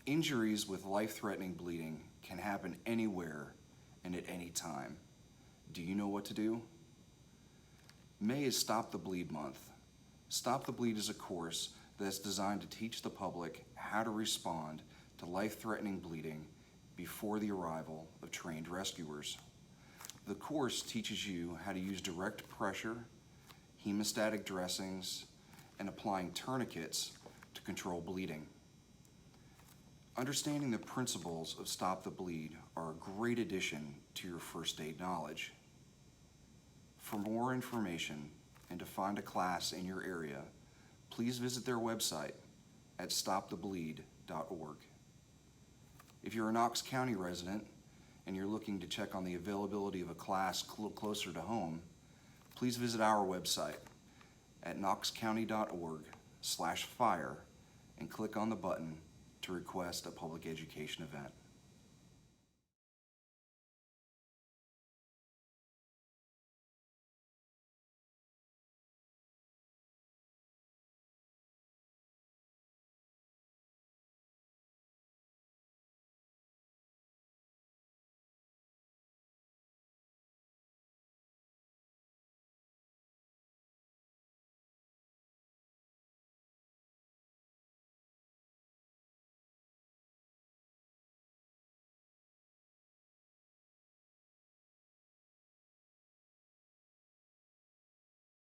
Injuries with life-threatening bleeding can happen anywhere and at any time. Do you know what to do? May is Stop the Bleed Month. Stop the Bleed is a course that's designed to teach the public how to respond to life-threatening bleeding before the arrival of trained rescuers. The course teaches you how to use direct pressure, hemostatic dressings, and applying tourniquets to control bleeding. Understanding the principles of Stop the Bleed are a great addition to your first aid knowledge. For more information and to find a class in your area, please visit their website at stopthebleed.org. If you're a Knox County resident and you're looking to check on the availability of a class closer to home, please visit our website at knoxcounty.org/fire and click on the button to request a public education event.